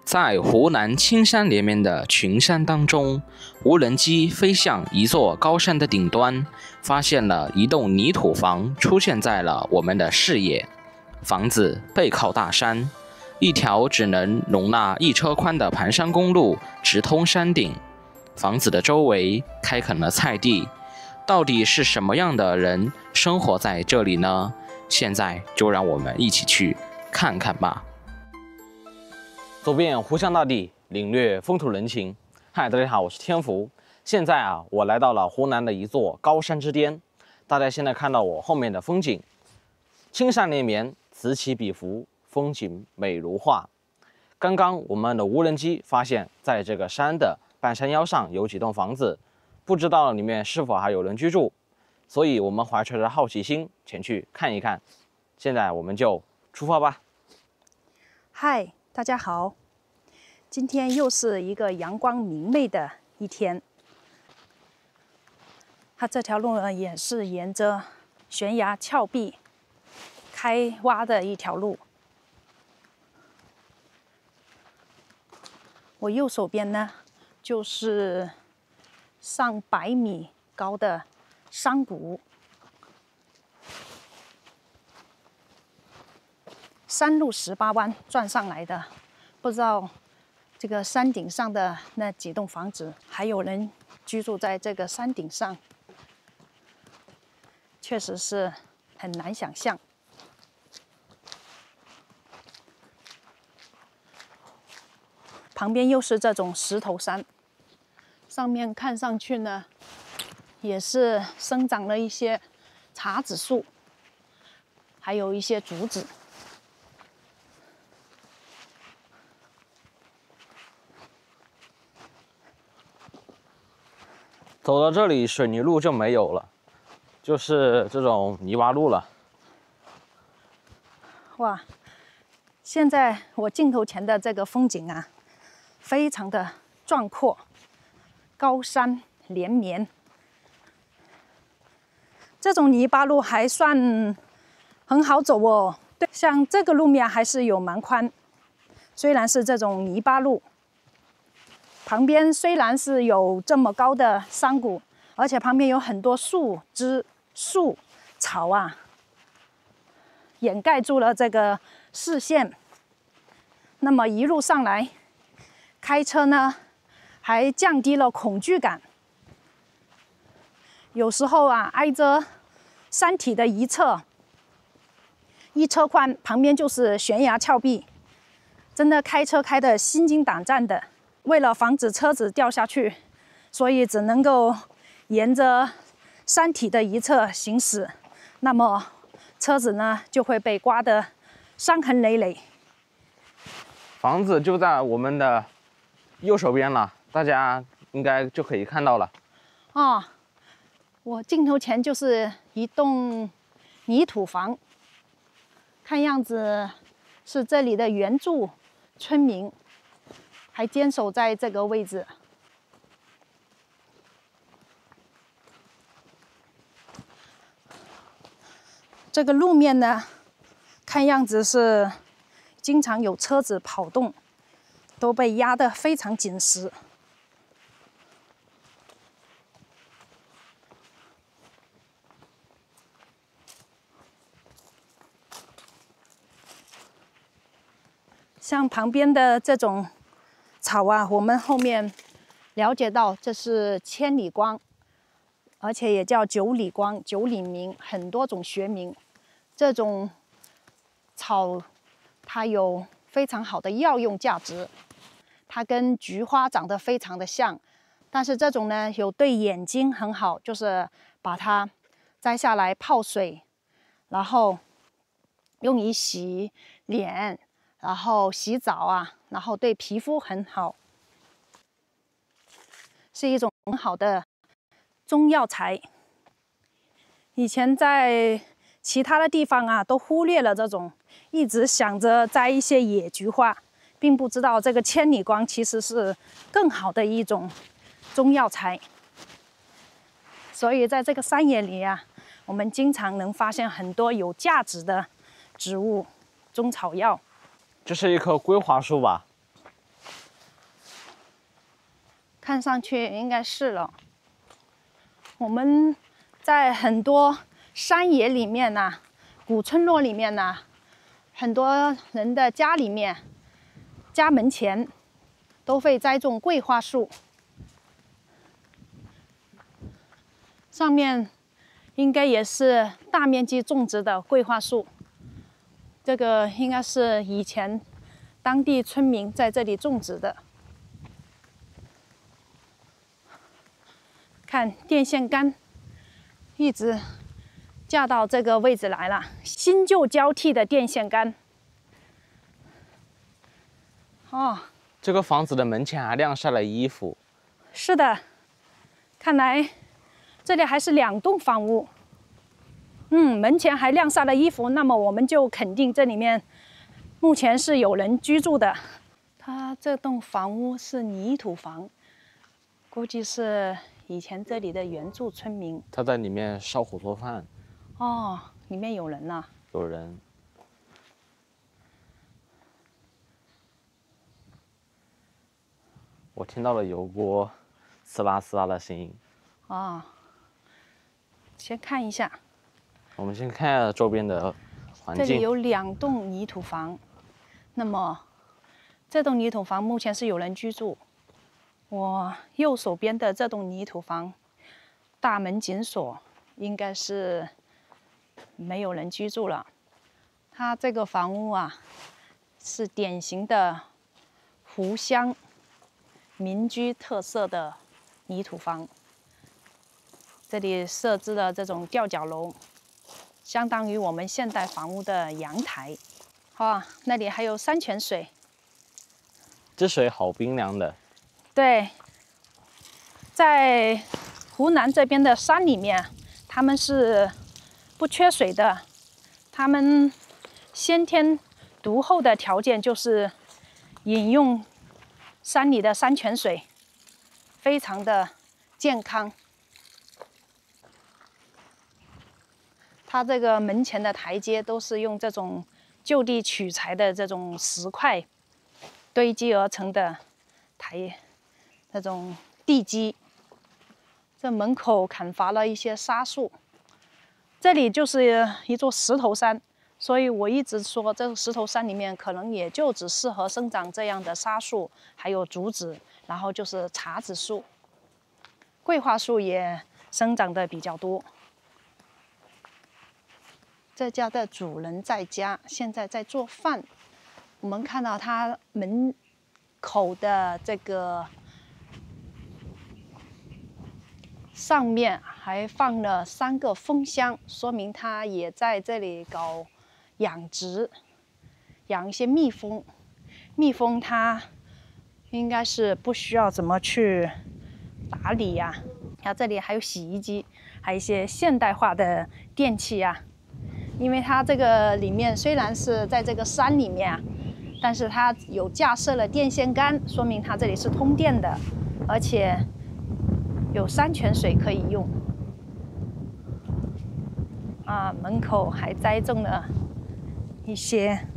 在湖南青山連綿的群山當中，無人機飛向一座高山的頂端，發現了一棟泥土房出現在了我們的視野。房子背靠大山，一條只能容納1車寬的盤山公路直通山頂。房子的周圍開墾了菜地，到底是什麼樣的人生活在這裡呢？現在就讓我們一起去看看吧。走遍湖湘大地，領略風土人情。嗨，大家好，我是天福。現在我來到了湖南的一座高山之巔。大家現在看到我後面的風景，青山連綿，此起彼伏，風景美如畫。剛剛我們的無人機發現，在這個山的半山腰上有幾棟房子，不知道裡面是否還有人居住，所以我們懷揣着好奇心前去看一看。現在我们就出發吧。嗨，大家好，今天又是一個陽光明媚的一天。它這條路呢，也是沿着懸崖峭壁開挖的一條路。我右手邊呢，就是上100米高的山谷。山路18彎轉上來的，不知道這個山頂上的那幾棟房子還有人居住在這個山頂上，確實是很難想象。旁邊又是這種石頭山，上面看上去呢，也是生長了一些茶籽樹，還有一些竹子。走到這裡，水泥路就沒有了，就是這種泥巴路了。哇，現在我鏡頭前的這個風景啊，非常的壯闊，高山連綿。這種泥巴路還算很好走哦。對，像這個路面還是有蠻寬，雖然是這種泥巴路。旁邊雖然是有這麼高的山谷，而且旁邊有很多樹枝、樹草掩蓋住了這個視線。那麼一路上來，開車呢，還降低了恐懼感。有時候挨着山體的一側，1車寬，旁邊就是懸崖峭壁，真的開車開得心驚膽戰的。為了防止車子掉下去，所以只能夠沿着山體的一側行駛，那麼車子呢就會被刮得傷痕累累。房子就在我們的右手邊了，大家應該就可以看到了。我鏡頭前就是一棟泥土房，看樣子是這裡的原住村民還堅守在這個位置。這個路面呢，看樣子是經常有車子跑動，都被壓得非常緊實。像旁邊的這種草我們後面了解到這是千里光，而且也叫九里光、九里明，很多種學名。這種草它有非常好的藥用價值，它跟菊花長得非常的像，但是這種呢有對眼睛很好，就是把它摘下來泡水，然後用於洗臉，然後洗澡然後對皮膚很好。是一種很好的中藥材。以前在其他的地方都忽略了这種，一直想着摘一些野菊花，並不知道這個千里光其實是更好的一種中藥材。所以在這個山野裡我們經常能發現很多有價值的植物、中草藥。這是一棵桂花樹吧？看上去應該是了。我們在很多山野裡面吶、古村落裡面吶，很多人的家裡面、家門前都會栽種桂花樹，上面應該也是大面積種植的桂花樹。這個應該是以前當地村民在這裡種植的。看電線桿一直架到這個位置來了，新舊交替的電線桿。哦，這個房子的門前還晾曬了衣服。是的，看來這裡還是2棟房屋。門前還晾曬了衣服，那麼我們就肯定這裡面目前是有人居住的。它這棟房屋是泥土房，估計是以前這裡的原住村民。他在裡面燒火做飯。哦，裡面有人呢。有人。我聽到了油鍋呲啦呲啦的聲音。哦，先看一下。我們先看一下周邊的環境。這裡有2棟泥土房，那麼這棟泥土房目前是有人居住。我右手邊的這棟泥土房，大門緊鎖，應該是沒有人居住了。它這個房屋啊，是典型的湖鄉民居特色的泥土房。這裡設置了這種吊腳樓，相當於我們現代房屋的陽台。那裡還有山泉水。這水好冰涼的。對，在湖南這邊的山裡面，他們是不缺水的。他們先天獨厚的條件就是飲用山裡的山泉水，非常的健康。它這個門前的台階都是用這種就地取材的這種石塊堆積而成的那種地基。這門口砍伐了一些沙樹，這裡就是一座石頭山，所以我一直說這個石頭山裡面可能也就只適合生長這樣的沙樹，還有竹子，然後就是茶子樹，桂花樹也生長的比較多。這家的主人在家，現在在做飯。我們看到他門口的這個上面還放了3個蜂箱，說明他也在這裡搞養殖，養一些蜜蜂。蜜蜂它應該是不需要怎麼去打理呀。它這裡還有洗衣機，還有一些現代化的電器呀。因為它這個裡面雖然是在這個山裡面啊，但是它有架設了電線桿，說明它這裡是通電的，而且有山泉水可以用。门口還栽種了一些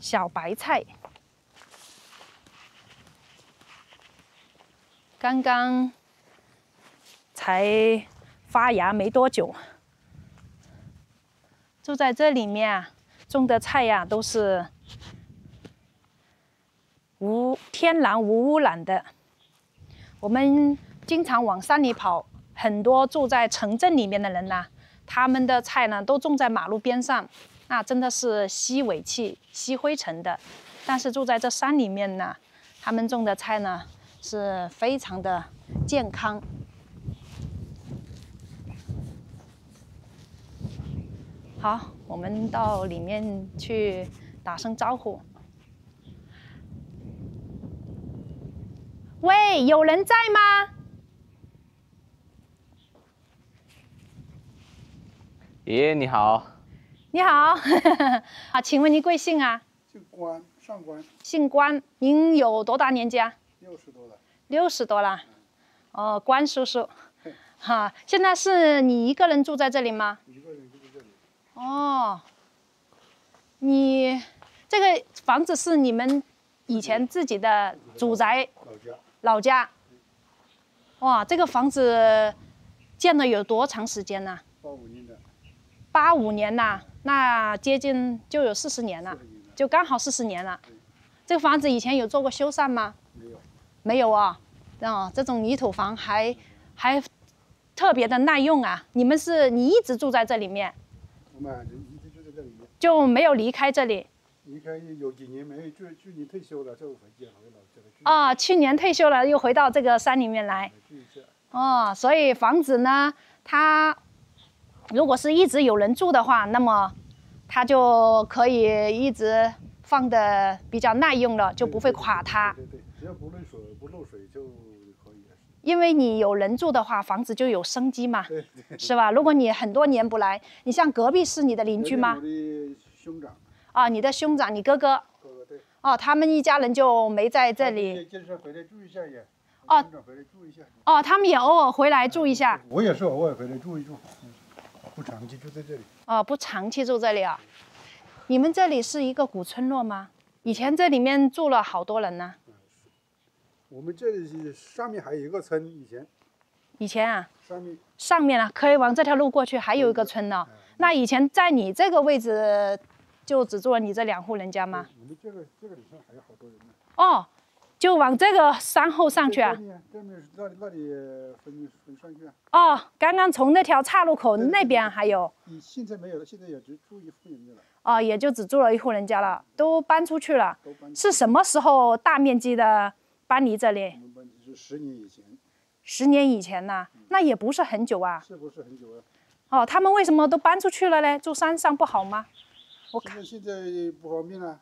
小白菜，剛剛才發芽沒多久。住在這裡面啊，種的菜呀，都是天然无污染的。我們經常往山裡跑，很多住在城鎮裡面的人呢，他們的菜呢都種在馬路邊上，那真的是吸尾氣、吸灰塵的。但是住在這山裡面呢，他們種的菜呢是非常的健康。好，我們到裡面去打聲招呼。喂，有人在嗎？爺爺你好。你好，好，請問您貴姓啊？姓關，上官。姓關，您有多大年紀啊？60多了。60多了。哦，關叔叔。哈，現在是你一個人住在這裡嗎？一個人住在這裡。哦，你這個房子是你們以前自己的祖宅？老家。老家。哇，这個房子建了有多長時間呢85年的。85年吶，那接近就有40年了，就剛好40年了。這個房子以前有做過修繕嗎？沒有。沒有啊。這種泥土房還特別的耐用啊。你一直住在這裡面？我們一直住在這裡面。就沒有離開這裡？離開有幾年沒有，去年退休了就回家回老家了。哦，去年退休了又回到這個山裡面來。哦，所以房子呢，它如果是一直有人住的話，那麼它就可以一直放的比較耐用了，就不會垮塌。對，只要不漏水就可以了。因為你有人住的話，房子就有生機嘛，對，是吧？如果你很多年不來，你像隔壁是你的鄰居嗎？我的兄長。啊，你的兄長，你哥哥。哥哥對。哦，他們一家人就沒在這裡。經常回來住一下也。哦。回來住一下。哦，他們也偶爾回來住一下。我也是偶爾回來住一住，不長期住在這裡。哦，不長期住這裡啊。你們這裡是一個古村落嗎？以前這裡面住了好多人呢。我們這裡上面還有一個村，以前啊。上面啊，可以往這條路過去，還有一個村呢。那以前在你這個位置，就只住了你這2戶人家嗎？我們這個裡頭還有好多人呢。哦，就往這個山後上去啊？對面那裡分上去啊。哦，剛剛從那條岔路口那邊還有。現在沒有了，現在也只住一戶人家了。哦，也就只住了1戶人家了，都搬出去了。是什麼時候大面積的搬離這裡？我們搬是10年以前。10年以前吶，那也不是很久啊。是不是很久啊？哦，他們為什麼都搬出去了呢？住山上不好嗎？我看現在不方便了。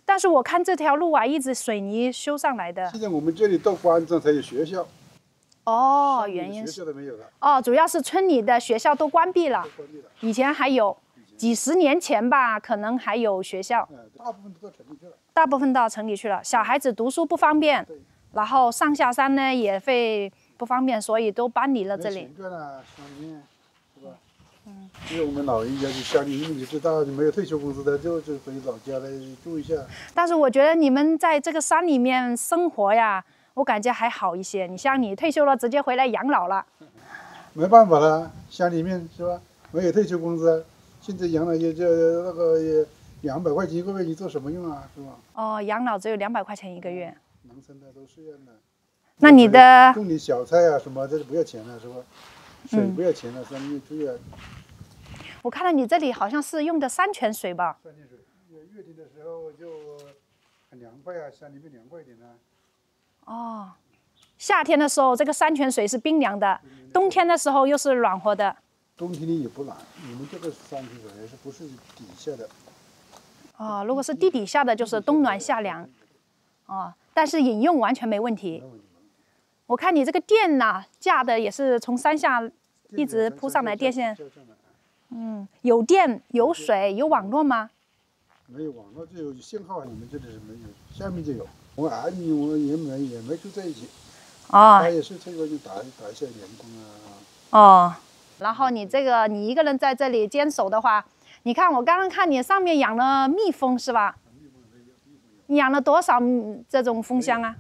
但是我看這條路啊，一直水泥修上來的。現在我們這裡到關上才有學校。哦，原因是學校都沒有了。哦，主要是村裡的學校都關閉了。以前還有，幾十年前吧，可能還有學校。大部分都到城裡去了。大部分到城裡去了，小孩子讀書不方便，然後上下山呢也會不方便，所以都搬離了這裡。沒錢賺了，鄉裡面，是吧？因為我們老人家就鄉裡面，你知道，沒有退休工資的，就回老家來住一下。但是我覺得你們在這個山裡面生活呀，我感覺還好一些。你像你退休了，直接回來養老了。沒辦法了，鄉裡面是吧？沒有退休工資，現在養老也就那個200塊錢一個月，你做什麼用啊？是吧？哦，養老只有200塊錢一個月。農村的都是這樣的。那你的種點小菜啊什麼，這是不要錢的，是吧？水不要錢的，山裡面住啊。我看到你這裡好像是用的山泉水吧？山泉水，月天的時候就很涼快啊，山裡面涼快一點啊。哦，夏天的時候這個山泉水是冰涼的，冬天的時候又是暖和的。冬天的也不冷，你們這個山泉水是不是底下的？哦，如果是地底下的，就是冬暖夏涼。哦，但是飲用完全沒問題。我看你這個電吶，架的也是從山下一直鋪上來電線。有電、有水、有網絡嗎？沒有網絡，就有信號。我們這裡是沒有，下面就有。我兒女我也沒住在一起。哦。他也是這個就打一下連工啊。哦。然後你這個你一個人在這裡堅守的話，你看我剛剛看你上面養了蜜蜂是吧？你養了多少這種蜂箱啊？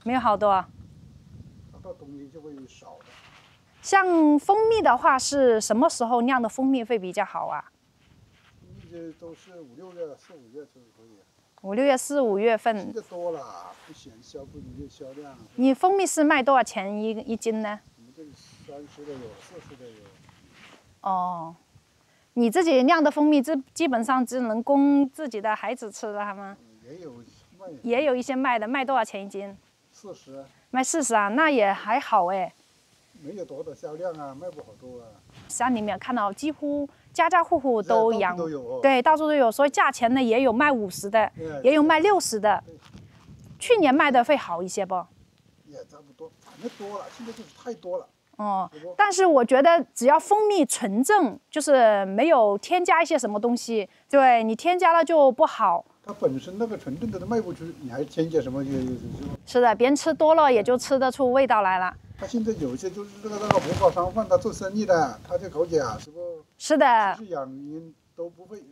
沒有好多啊。到冬天就會少的。像蜂蜜的話，是什麼時候釀的蜂蜜會比較好啊？這都是5、6月、4、5月就可以。5、6月、4、5月份。现在多了，不嫌销不赢销量。你蜂蜜是賣多少錢一斤呢？我們這裡30的有，40的有。哦，你自己釀的蜂蜜，基本上只能供自己的孩子吃了嗎？也有賣。也有一些賣的，賣多少錢一斤？40。賣40啊，那也還好哎。沒有多少銷量啊，賣不好多啊。山裡面看到幾乎家家戶戶都養，都有哦。對，到處都有，所以價錢呢也有賣50的，也有賣60的。去年賣的會好一些不？也差不多，反正多了，現在就是太多了。哦，但是我覺得只要蜂蜜純正，就是沒有添加一些什麼東西，對你添加了就不好。它本身那個純正的都賣不出，你還添加什麼？是的，別人吃多了也就吃得出味道來了。他現在有些就是那個文化商販，他做生意的，他就搞假，是不？是的。其實養人都不會，是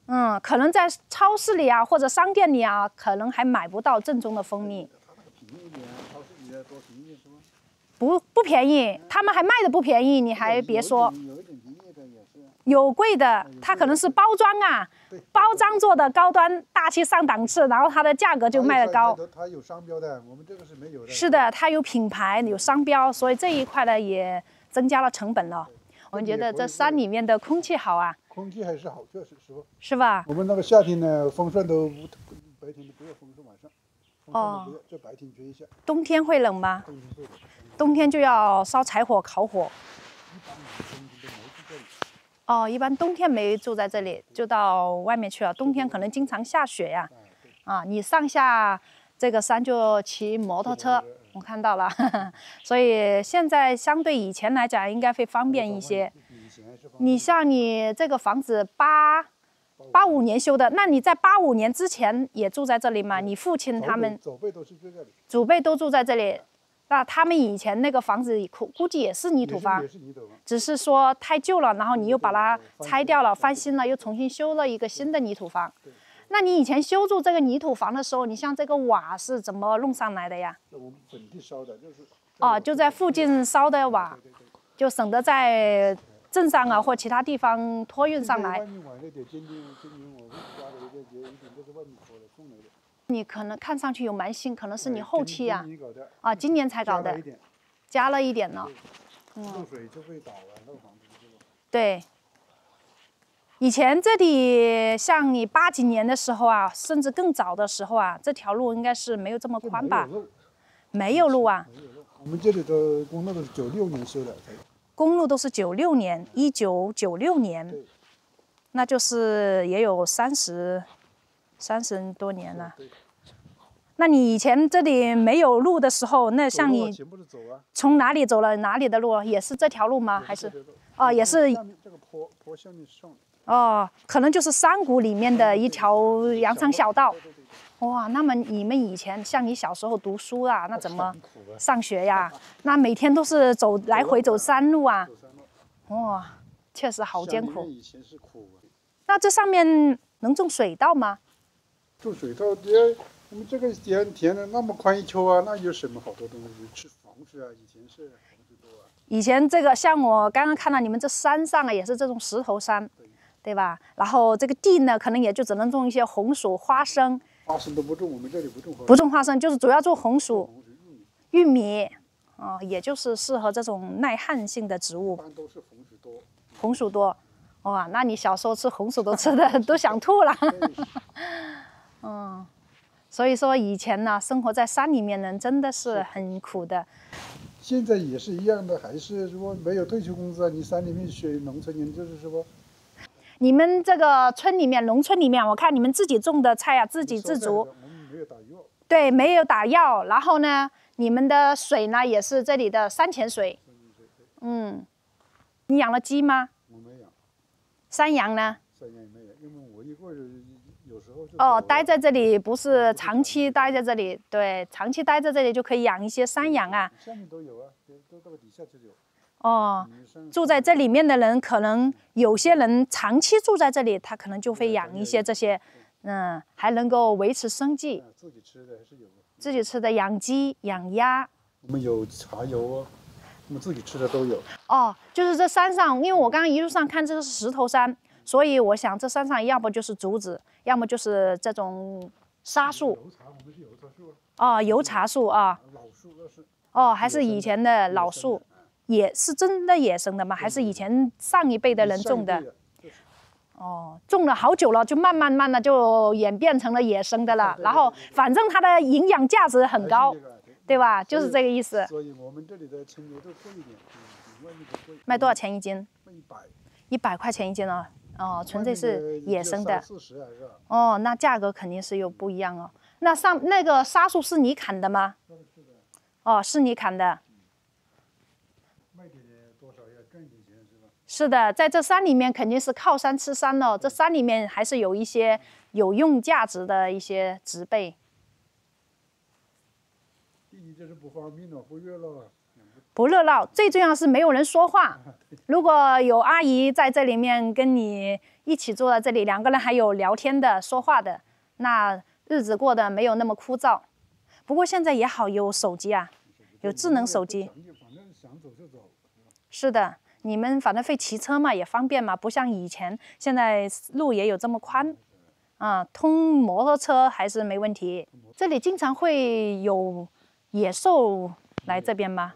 不？可能在超市裡啊，或者商店裡啊，可能還買不到正宗的蜂蜜。它那個便宜一點，超市裡的多便宜，是吧？不便宜，他們還賣的不便宜，你還別說。有一點便宜的也是。有貴的，它可能是包裝啊，包裝做的高端大气上檔次，然後它的價格就賣得高。它有商標的，我們這個是沒有的。是的，它有品牌，有商標，所以這一塊呢也增加了成本了。我覺得這山裡面的空氣好啊。空氣還是好，確實是吧？是吧？我們那個夏天呢，風扇都白天都不要風扇，晚上風扇都不要，就白天吹一下。冬天會冷嗎？冬天就要燒柴火烤火。哦，一般冬天沒住在這裡，就到外面去了。冬天可能經常下雪呀。啊，你上下這個山就騎摩托車，我看到了。所以現在相對以前來講，應該會方便一些。你像你這個房子85年修的，那你在85年之前也住在這裡嗎？你父親他們祖輩都是住這裡，祖輩都住在這裡。那他們以前那個房子估計也是泥土房，只是說太舊了，然後你又把它拆掉了，翻新了，又重新修了一個新的泥土房。那你以前修築這個泥土房的時候，你像這個瓦是怎麼弄上來的呀？我們本地燒的，就是哦，就在附近燒的瓦，就省得在鎮上啊或其他地方托運上来。你可能看上去有蠻新，可能是你後期呀，啊，今年才搞的，加了一点了。漏水就会倒了，那个房子是吧？对。以前這裡像你80幾年的時候啊，甚至更早的時候啊，這條路應該是沒有這麼寬吧？沒有路啊。我們這裡的公路都是96年修的。公路都是96年，1996年，那就是也有30多年了。那你以前這裡沒有路的時候，那像你從哪裡走了哪裡的路？也是這條路嗎？還是？哦，也是。這個坡向你上。哦，可能就是山谷裡面的一條羊腸小道。哇，那麼你們以前像你小時候讀書啊，那怎麼上學呀？那每天都是來回走山路啊。哇，確實好艱苦。以前是苦。那這上面能種水稻嗎？種水稻，我們這個田的那麼寬一丘啊，那有什麼好多東西？吃黃薯啊，以前是黃薯多啊。以前這個像我剛剛看到你們這山上啊，也是這種石頭山，對吧？然後這個地呢，可能也就只能種一些紅薯、花生。花生都不種，我們這裡不種花生。不種花生，就是主要種紅薯、玉米，也就是適合這種耐旱性的植物。一般都是紅薯多。紅薯多，哇，那你小時候吃紅薯都吃的都想吐了。所以說以前呢，生活在山裡面人真的是很苦的。現在也是一樣的，還是說沒有退休工資啊？你山裡面學農村人就是說。你們這個村裡面，農村裡面，我看你們自己種的菜啊，自給自足。我們沒有打藥。對，沒有打藥。然後呢，你們的水呢，也是這裡的山泉水。你養了雞嗎？我沒養。山羊呢？山羊也沒有，因為我一個人有時候就。待在這裡不是長期待在這裡，對，長期待在這裡就可以養一些山羊啊。下面都有啊，都這個底下就有。住在這裡面的人，可能有些人長期住在這裡，他可能就會養一些這些，還能夠維持生計。自己吃的還是有。自己吃的養雞、養鴨。我們有茶油哦，我們自己吃的都有。就是這山上，因為我剛剛一路上看這個是石頭山，所以我想這山上要不就是竹子，要麼就是這種沙樹。油茶，我們是油茶樹。油茶樹啊。老樹那是。還是以前的老樹。也是真的野生的嗎？還是以前上一輩的人種的？種了好久了，就慢慢的就演變成了野生的了。然後反正它的營養價值很高，對吧？就是這個意思。所以我們這裡的青牛都貴一點，比外面的貴。賣多少錢一斤？100 塊錢一斤哦。純粹是野生的。那價格肯定是又不一樣哦。那個沙樹是你砍的嗎？是你砍的。是的，在這山裡面肯定是靠山吃山了。這山裡面還是有一些有用價值的一些植被。第一就是不方便了，不熱鬧。不熱鬧，最重要是沒有人說話。如果有阿姨在這裡面跟你一起坐在這裡，兩個人還有聊天的、說話的，那日子過得沒有那麼枯燥。不過現在也好，有手機啊。有智能手機。反正想走就走。是的，你們反正会骑車嘛，也方便嘛，不像以前，現在路也有這麼寬，啊，通摩托車還是沒問題。這裡經常會有野獸來這邊嗎？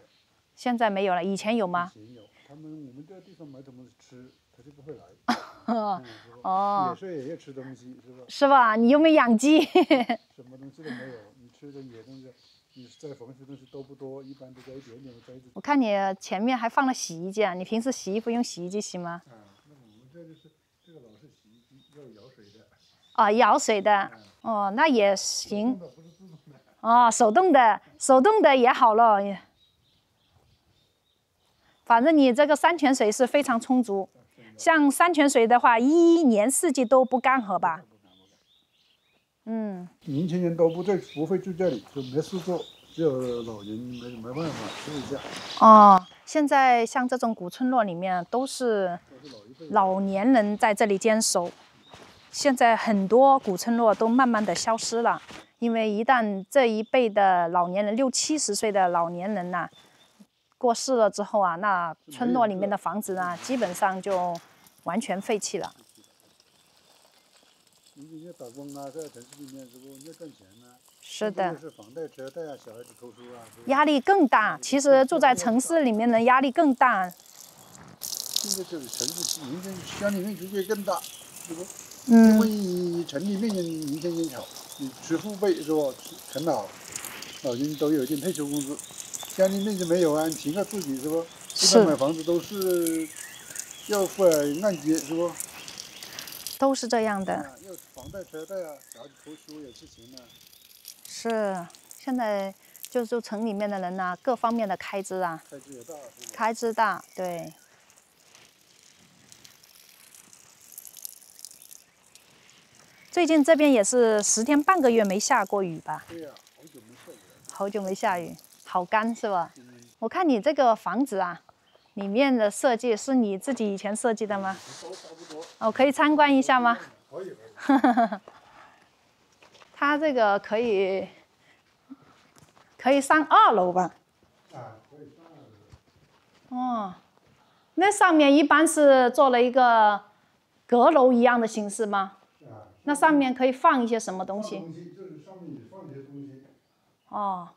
現在沒有了，以前有嗎？以前有，我們這個地方沒什麼吃，他就不會來。哦，野獸也要吃東西，是吧？是吧？你有沒有養雞？什麼東西都没有，你吃的野東西，你在房子东西多不多？一般都在一點點的在一起。我看你前面還放了洗衣機啊，你平時洗衣服用洗衣機洗嗎？那我們這就是这个老式洗衣機，要舀水的。啊，舀水的，哦，那也行。哦，手動的也好了。反正你這個山泉水是非常充足，像山泉水的話，一年四季都不乾涸吧？嗯。年輕人都不會住這裡，就沒事做，只有老人沒辦法住一下。哦，現在像這種古村落裡面都是老年人在這裡堅守，現在很多古村落都慢慢的消失了，因為一旦這一輩的老年人60、70歲的老年人吶，過世了之後啊，那村落裡面的房子呢，基本上就完全廢棄了。你要打工啊，在城市裡面，是不是要賺錢啊？是的。是房貸、車貸啊，小孩子讀書啊。壓力更大，其實住在城市裡面的壓力更大。現在就是城市民生鄉裡面直接更大，是不？嗯。因為城裡面民生也好，你吃父輩是吧？啃老，老人都有一點退休工資。家裡面就沒有啊，你憑靠自己是不？一般買房子都是要付按揭是不？都是這樣的。要房貸車貸啊，小孩子讀書也是錢啊。是，現在就住城裡面的人呢，各方面的開支啊。開支也大。開支大，對。最近這邊也是10天半個月沒下過雨吧？對呀，好久沒下雨了。好久沒下雨，好乾是吧？我看你這個房子啊，裡面的設計是你自己以前設計的嗎？都差不多。哦，可以參觀一下嗎？可以。它這個可以上2樓吧？啊，可以上2樓。哦，那上面一般是做了一個閣樓一樣的形式嗎？那上面可以放一些什麼東西？就是上面也放一些東西。哦。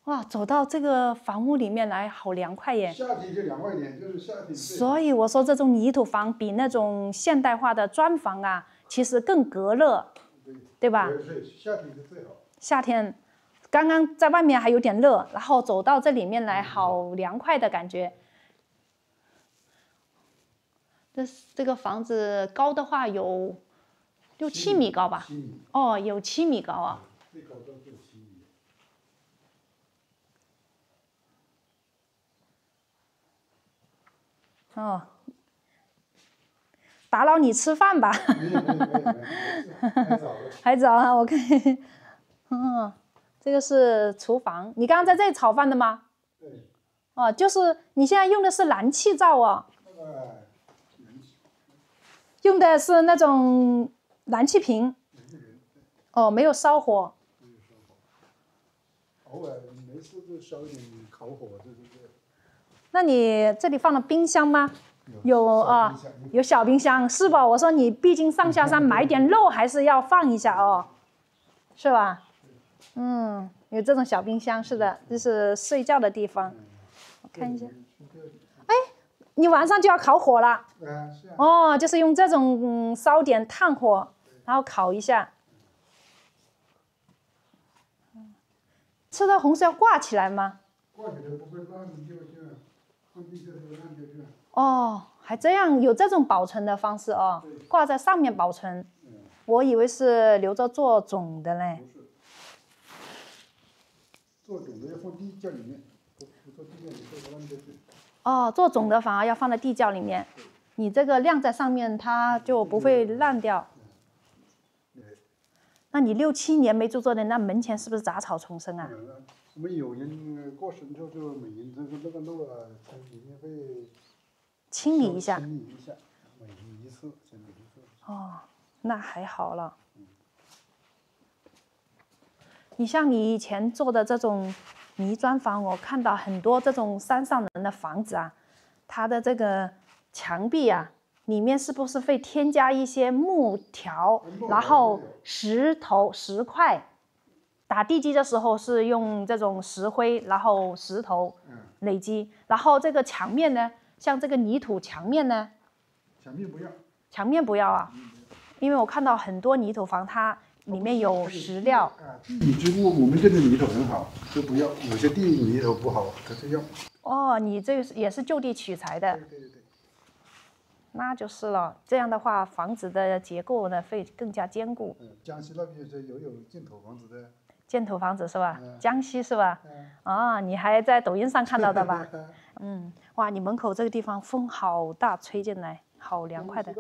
哇，走到這個房屋裡面來，好涼快耶！夏天就涼快一點，就是夏天。所以我說，這種泥土房比那種現代化的磚房啊，其實更隔熱，對吧？對，夏天是最好。夏天，剛剛在外面還有點熱，然後走到這裡面來，好涼快的感覺。這個房子高的話有6、7米高吧？哦，有7米高啊。最高都是7米。哦，打擾你吃飯吧？還早啊，我看。這個是廚房。你剛剛在這裡炒飯的嗎？對。哦，就是你現在用的是燃氣灶哦。用的是那種燃氣瓶。哦，沒有燒火。偶爾沒事就燒一點烤火，就是這樣。那你這裡放了冰箱嗎？有啊，有小冰箱是吧？我說你畢竟上下山買點肉還是要放一下哦，是吧？嗯，有這種小冰箱，是的，這是睡覺的地方。我看一下，哎，你晚上就要烤火了？哦，就是用這種燒點炭火，然後烤一下。吃的紅是要掛起來嗎？掛起來不會爛掉這樣，放地下就爛掉這樣。哦，還這樣有這種保存的方式哦，掛在上面保存。我以為是留着做種的嘞。做種的要放地窖裡面，不做地窖裡面爛掉去。哦，做種的反而要放在地窖裡面，你這個晾在上面，它就不會爛掉。那你6、7年沒住這裡，那門前是不是雜草叢生啊？我們有人過世之後，就每年這個路啊，城裡面會清理一下。清理一下，每年1次，清理1次。哦，那還好了。你像你以前做的這種泥磚房，我看到很多這種山上人的房子啊，它的這個牆壁啊，裡面是不是會添加一些木條，然後石塊？打地基的時候是用這種石灰，然後石頭累積，然後這個牆面呢，像這個泥土牆面呢，墙面不要，牆面不要啊，因為我看到很多泥土房，它裡面有石料。你植物我们这个泥土很好，就不要；有些地泥土不好，它就要。哦，你这个也是就地取材的。对。那就是了，這樣的話，房子的結構呢會更加堅固。江西那邊是有建土房子的。建土房子是吧？江西是吧？啊，你還在抖音上看到的吧？哇，你門口這個地方風好大，吹進來，好涼快的。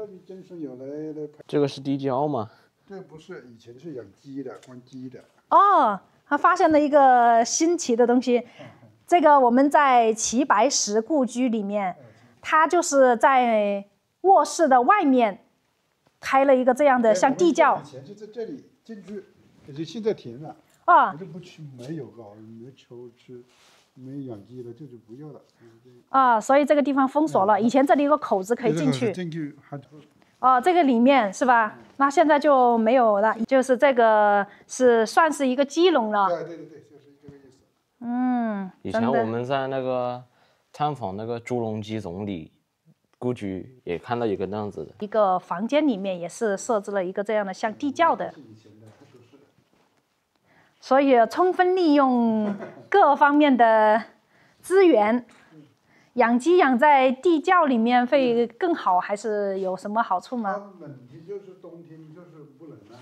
這個是地膠嗎？這不是，以前是養雞的，關雞的。哦，他發現了一個新奇的東西，這個我們在齊白石故居裡面，它就是在臥室的外面開了一個這樣的像地窖。以前就在這裡進去，可是現在停了。啊，就不去，沒有搞，沒求吃，沒養雞了，就是不要了。啊，所以這個地方封鎖了。以前這裡有個口子可以進去。進去還。哦，這個裡面是吧？那現在就沒有了，就是這個是算是一個雞籠了。對，就是這個意思。以前我們在那個探訪那個朱鎔基總理故居，也看到一個那樣子的。一個房間裡面也是設置了一個這樣的像地窖的。所以充分利用各方面的資源，養雞養在地窖裡面會更好，還是有什麼好處嗎？冷氣就是冬天就是不冷啊，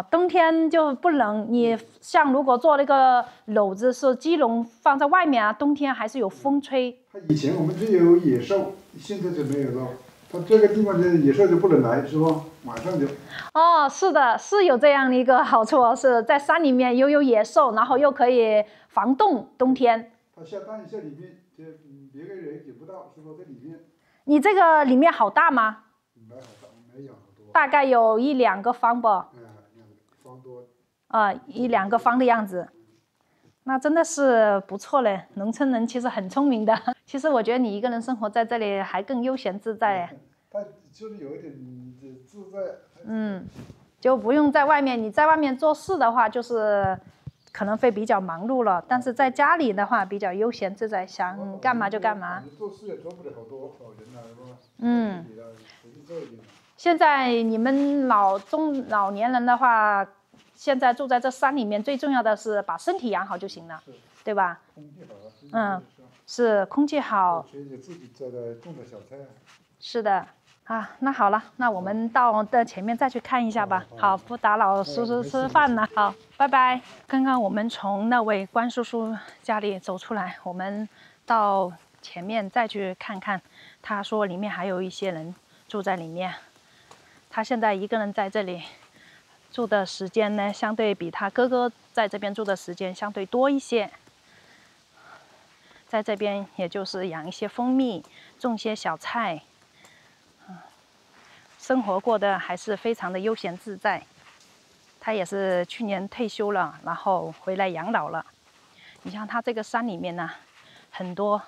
哦，冬天就不冷。你像如果做那個簍子是雞籠放在外面啊，冬天還是有風吹。以前我們這有野獸，現在就沒有了。它這個地方的野獸就不能來，是吧？馬上就。哦，是的，是有這樣的一個好處，是在山裡面又有野獸，然後又可以防凍，冬天。它下蛋下裡面，就別個人撿不到，是吧？在裡面。你這個裡面好大嗎？沒好大，沒有好多。大概有1-2個方吧。方多。1-2個方的樣子。那真的是不錯嘞，農村人其實很聰明的。其實我覺得你一個人生活在這裡還更悠閒自在。他就是有一點自在。就不用在外面。你在外面做事的話，就是可能會比較忙碌了。但是在家裡的話，比較悠閒自在，想幹嘛就幹嘛。做事也做不了好多好人啊，是吧？現在你們老年人的話，現在住在這山裡面，最重要的是把身體養好就行了，對吧？空氣好。是空氣好。自己種的小菜。是的。那好了，那我們到前面再去看一下吧。好，不打擾叔叔吃飯了。好，拜拜。剛剛我們從那位關叔叔家裡走出來，我們到前面再去看看。他說裡面還有一些人住在裡面。他現在一個人在這裡住的時間呢，相對比他哥哥在這邊住的時間相對多一些。在這邊也就是養一些蜂蜜，種些小菜。生活過得還是非常的悠閒自在。他也是去年退休了，然後回來養老了。你像他這個山裡面呢，很多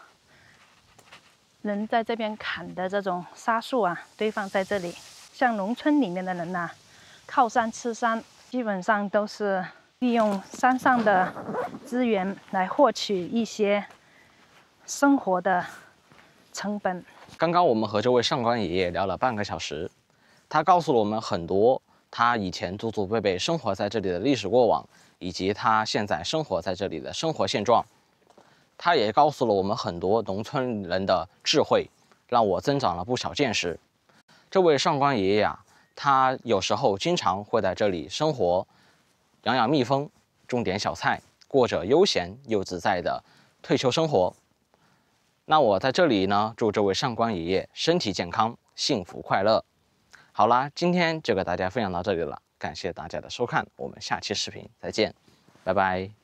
人在這邊砍的這種沙樹啊，堆放在這裡。像農村裡面的人吶，靠山吃山，基本上都是利用山上的資源來獲取一些生活的成本。剛剛我們和這位上官爺爺聊了半個小時。他告訴了我們很多他以前祖祖輩輩生活在這裡的歷史過往，以及他現在生活在這裡的生活現狀。他也告訴了我們很多農村人的智慧，讓我增長了不少見識。這位上官爺爺啊，他有時候經常會在這裡生活，養蜜蜂，種點小菜，過着悠閒又自在的退休生活。那我在這裡呢，祝這位上官爺爺身體健康，幸福快樂。好啦，今天就給大家分享到這裡了，感謝大家的收看，我們下期視頻再見，拜拜。